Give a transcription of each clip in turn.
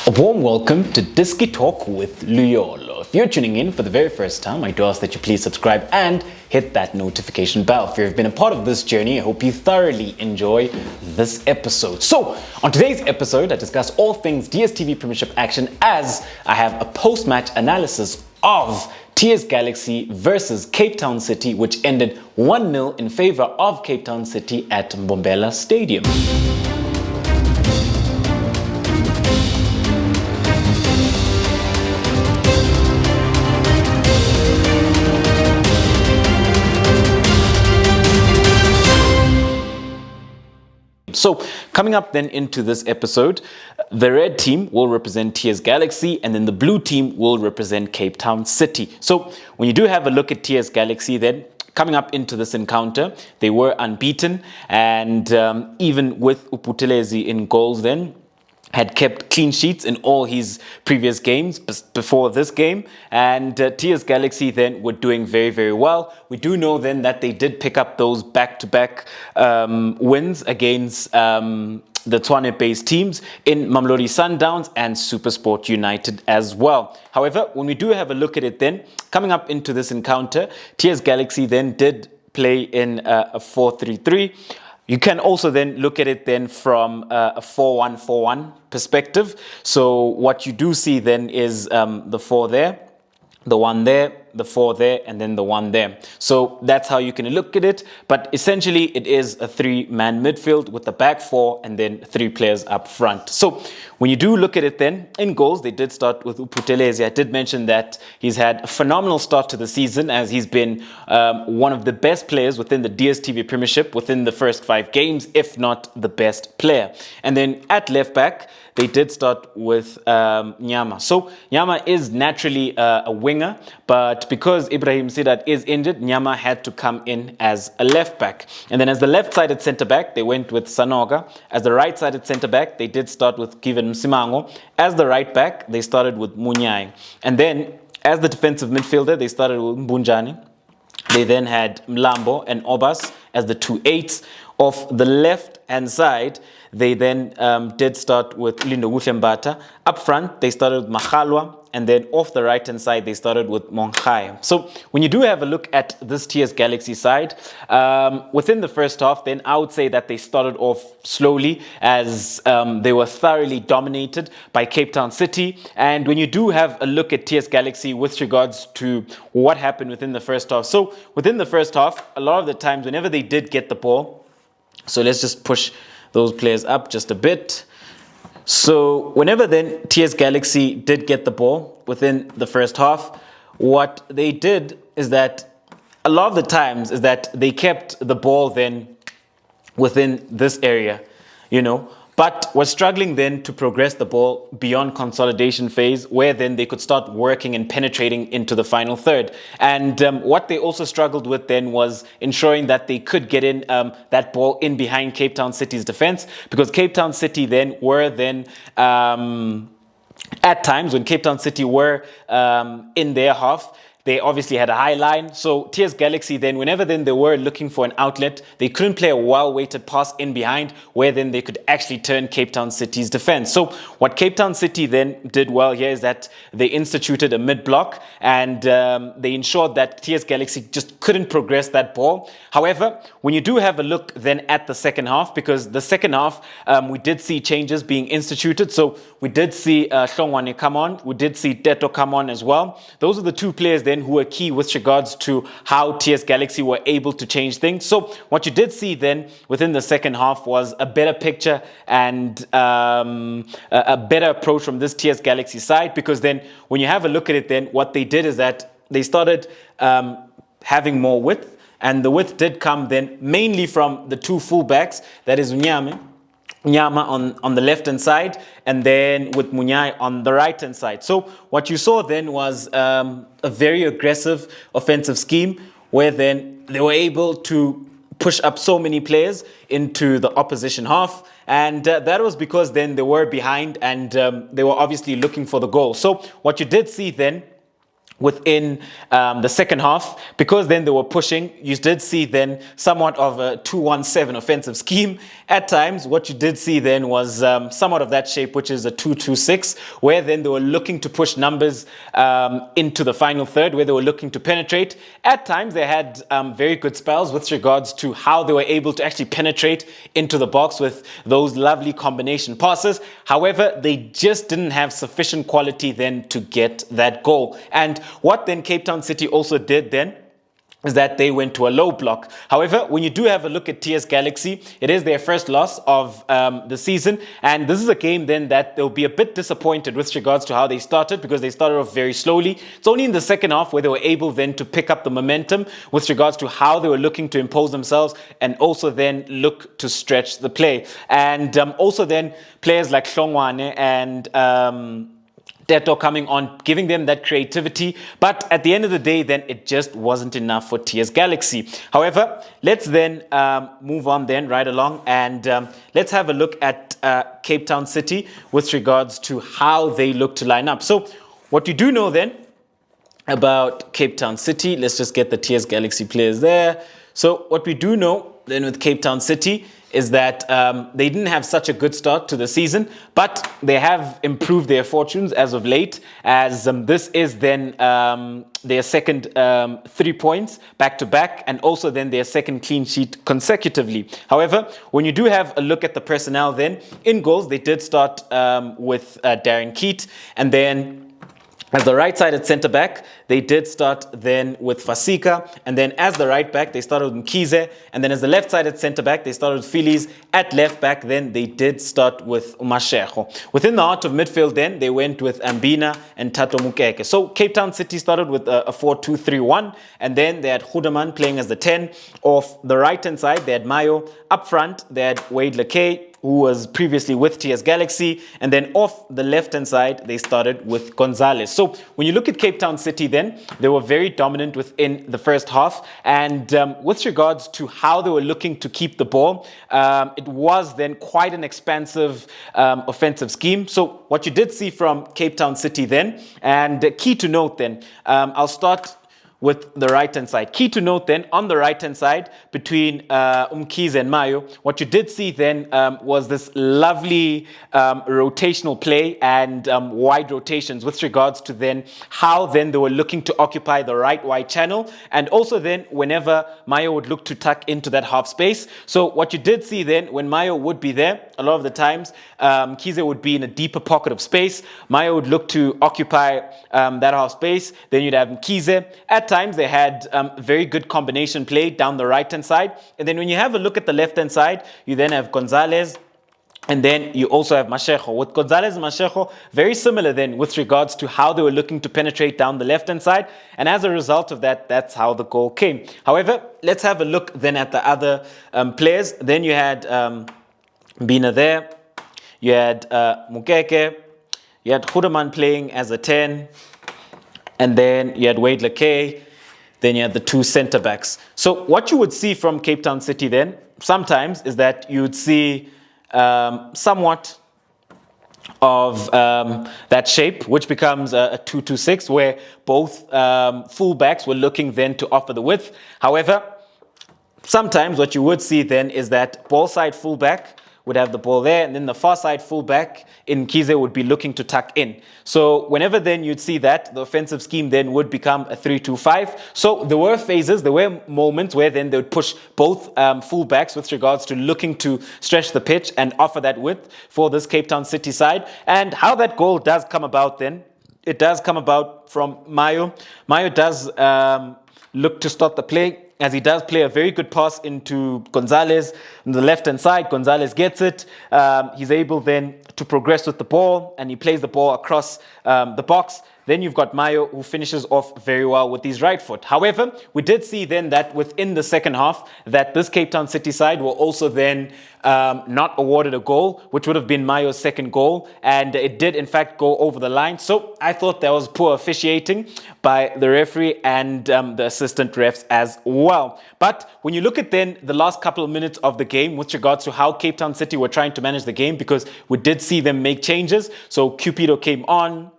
A warm welcome to Disky Talk with Luyolo. If you're tuning in for the very first time, I do ask that you please subscribe and hit that notification bell. If you've been a part of this journey, I hope you thoroughly enjoy this episode. So, on today's episode, I discuss all things Dstv Premiership action as I have a post-match analysis of TS Galaxy versus Cape Town City, which ended 1-0 in favor of Cape Town City at Mbombela Stadium. So, coming up then into this episode, the red team will represent TS Galaxy and then the blue team will represent Cape Town City. So, when you do have a look at TS Galaxy then, coming up into this encounter, they were unbeaten and even with Uputelezi in goals then, had kept clean sheets in all his previous games before this game, and TS Galaxy then were doing very, very well. We do know then that they did pick up those back-to-back wins against the Tshwane-based teams in Mamelodi Sundowns and SuperSport United as well. However, when we do have a look at it then, coming up into this encounter, TS Galaxy then did play in a 4-3-3. You can also then look at it then from a 4-1-4-1 perspective. So what you do see then is the 4 there, the 1 there, the 4 there, and then the 1 there. So that's how you can look at it. But essentially, it is a 3-man midfield with the back 4 and then 3 players up front. So when you do look at it then, in goals, they did start with Uputelezi. I did mention that he's had a phenomenal start to the season as he's been one of the best players within the Dstv Premiership within the first 5 games, if not the best player. And then at left back, they did start with Nyama. So Nyama is naturally a winger, but because Ibrahim Sidat is injured, Nyama had to come in as a left back. And then as the left-sided centre-back, they went with Sanoga. As the right-sided centre-back, they did start with Kevin Msimango. As the right back, they started with Munyai. And then as the defensive midfielder, they started with Mbunjani. They then had Mlambo and Obas as the 2 8s. Off the left-hand side, they then did start with Lindo Wuhlembata. Up front, they started with Machalwa. And then off the right-hand side, they started with Monchai. So when you do have a look at this TS Galaxy side, within the first half, then I would say that they started off slowly as they were thoroughly dominated by Cape Town City. And when you do have a look at TS Galaxy with regards to what happened within the first half. So within the first half, a lot of the times, whenever they did get the ball, so let's just push those players up just a bit. So whenever then TS Galaxy did get the ball within the first half, what they did is that a lot of the times is that they kept the ball then within this area, you know, but was struggling then to progress the ball beyond consolidation phase where then they could start working and penetrating into the final third. And what they also struggled with then was ensuring that they could get in that ball in behind Cape Town City's defense, because Cape Town City then were then at times when Cape Town City were in their half, they obviously had a high line. So TS Galaxy then, whenever then they were looking for an outlet, they couldn't play a well-weighted pass in behind where then they could actually turn Cape Town City's defense. So what Cape Town City then did well here is that they instituted a mid-block and they ensured that TS Galaxy just couldn't progress that ball. However, when you do have a look then at the second half, because the second half, we did see changes being instituted. So we did see Hlongwane come on. We did see Teto come on as well. Those are the 2 players then who were key with regards to how TS Galaxy were able to change things. So what you did see then within the second half was a better picture and a better approach from this TS Galaxy side, because then when you have a look at it then, what they did is that they started having more width, and the width did come then mainly from the 2 fullbacks, that is Nyama on the left-hand side, and then with Munyai on the right-hand side. So what you saw then was a very aggressive offensive scheme where then they were able to push up so many players into the opposition half. And that was because then they were behind and they were obviously looking for the goal. So what you did see then within the second half, because then they were pushing. You did see then somewhat of a 2-1-7 offensive scheme. At times, what you did see then was somewhat of that shape, which is a 2-2-6, where then they were looking to push numbers into the final third, where they were looking to penetrate. At times, they had very good spells with regards to how they were able to actually penetrate into the box with those lovely combination passes. However, they just didn't have sufficient quality then to get that goal. And what then Cape Town City also did then is that they went to a low block. However, when you do have a look at TS Galaxy, it is their first loss of the season. And this is a game then that they'll be a bit disappointed with regards to how they started, because they started off very slowly. It's only in the second half where they were able then to pick up the momentum with regards to how they were looking to impose themselves and also then look to stretch the play. And also then players like Hlongwane and Teto coming on, giving them that creativity. But at the end of the day, then it just wasn't enough for TS Galaxy. However, let's then move on then right along, and let's have a look at Cape Town City with regards to how they look to line up. So what you do know then about Cape Town City, let's just get the TS Galaxy players there. So what we do know then with Cape Town City is that they didn't have such a good start to the season, but they have improved their fortunes as of late, as this is then their second 3 points back-to-back, and also then their second clean sheet consecutively. However, when you do have a look at the personnel then, in goals, they did start with Darren Keat, and then as the right-sided centre-back, they did start then with Fasika. And then as the right-back, they started with Mkhize. And then as the left-sided centre-back, they started with Phillies. At left-back, then they did start with Mashego. Within the heart of midfield, then, they went with Ambina and Tato Mukeke. So Cape Town City started with a 4-2-3-1. And then they had Hudaman playing as the 10. Off the right-hand side, they had Mayo. Up front, they had Wade Lakay, who was previously with TS Galaxy. And then off the left-hand side, they started with Gonzalez. So when you look at Cape Town City then, they were very dominant within the first half. And with regards to how they were looking to keep the ball, it was then quite an expansive offensive scheme. So what you did see from Cape Town City then, and key to note then, I'll start with the right-hand side. Key to note then, on the right-hand side, between Mkhize and Mayo, what you did see then was this lovely rotational play and wide rotations with regards to then how then they were looking to occupy the right wide channel, and also then whenever Mayo would look to tuck into that half space. So what you did see then, when Mayo would be there, a lot of the times, Mkhize would be in a deeper pocket of space. Mayo would look to occupy that half space. Then you'd have Mkhize. At times they had very good combination play down the right hand side, and then when you have a look at the left hand side, you then have Gonzalez, and then you also have Mashego. With Gonzalez and Mashego, very similar then with regards to how they were looking to penetrate down the left hand side, and as a result of that, that's how the goal came. However, let's have a look then at the other players. Then you had Bina there, you had Mukeke, you had Hudaman playing as a 10, and then you had Wade Lakay. Then you had the two centre-backs. So what you would see from Cape Town City then, sometimes, is that you would see somewhat of that shape, which becomes a 2-2-6, where both full-backs were looking then to offer the width. However, sometimes what you would see then is that ball-side full-back would have the ball there, and then the far side fullback in Mkhize would be looking to tuck in. So whenever then you'd see that, the offensive scheme then would become a 3-2-5. So there were phases, there were moments where then they would push both fullbacks with regards to looking to stretch the pitch and offer that width for this Cape Town City side. And how that goal does come about then, it does come about from Mayo. Mayo does look to start the play, as he does play a very good pass into Gonzalez on the left-hand side. Gonzalez gets it. He's able then to progress with the ball, and he plays the ball across the box. Then you've got Mayo, who finishes off very well with his right foot. However, we did see then that within the second half, that this Cape Town City side were also then not awarded a goal, which would have been Mayo's second goal, and it did in fact go over the line. So I thought that was poor officiating by the referee and the assistant refs as well. But when you look at then the last couple of minutes of the game with regards to how Cape Town City were trying to manage the game, because we did see them make changes. So Cupido came on,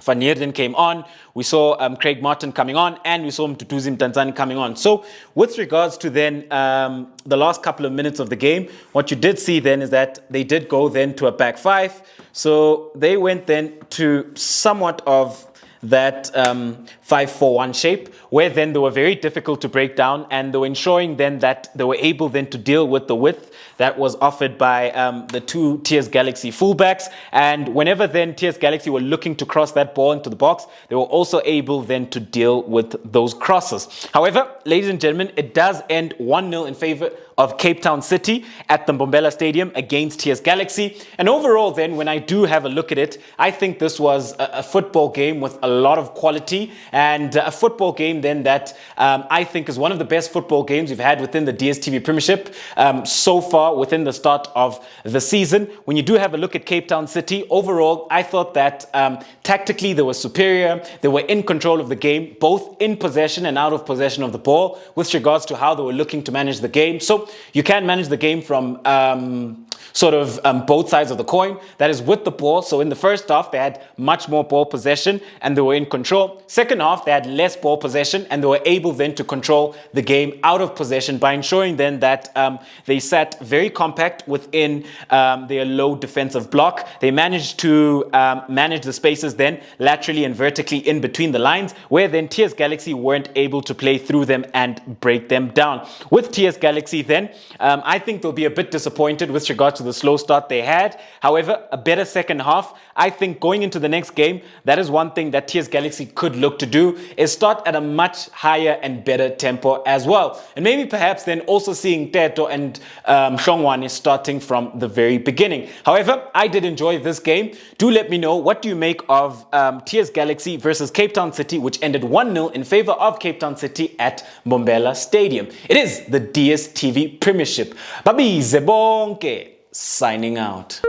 Van Heerden came on, we saw Craig Martin coming on, and we saw Mtutuzi Mtanzani coming on. So with regards to then the last couple of minutes of the game, what you did see then is that they did go then to a back five. So they went then to somewhat of that 5-4-1 shape, where then they were very difficult to break down, and they were ensuring then that they were able then to deal with the width that was offered by the two TS Galaxy fullbacks. And whenever then TS Galaxy were looking to cross that ball into the box, they were also able then to deal with those crosses. However, ladies and gentlemen, it does end 1-0 in favor of Cape Town City at the Mbombela Stadium against TS Galaxy. And overall then, when I do have a look at it, I think this was a football game with a lot of quality, and a football game then that I think is one of the best football games we've had within the Dstv Premiership so far within the start of the season. When you do have a look at Cape Town City, overall, I thought that tactically they were superior. They were in control of the game, both in possession and out of possession of the ball, with regards to how they were looking to manage the game. So you can manage the game from both sides of the coin. That is with the ball. So in the first half, they had much more ball possession and they were in control. Second half, they had less ball possession and they were able then to control the game out of possession by ensuring then that they sat very compact within their low defensive block. They managed to manage the spaces then laterally and vertically in between the lines, where then TS Galaxy weren't able to play through them and break them down. With TS Galaxy then, I think they'll be a bit disappointed with regards to the slow start they had. However, a better second half. I think going into the next game, that is one thing that TS Galaxy could look to do, is start at a much higher and better tempo as well. And maybe perhaps then also seeing Teto and Shongwan is starting from the very beginning. However, I did enjoy this game. Do let me know, what do you make of TS Galaxy versus Cape Town City, which ended 1-0 in favor of Cape Town City at Mbombela Stadium. It is the DStv Premiership. Babi Zebonke signing out.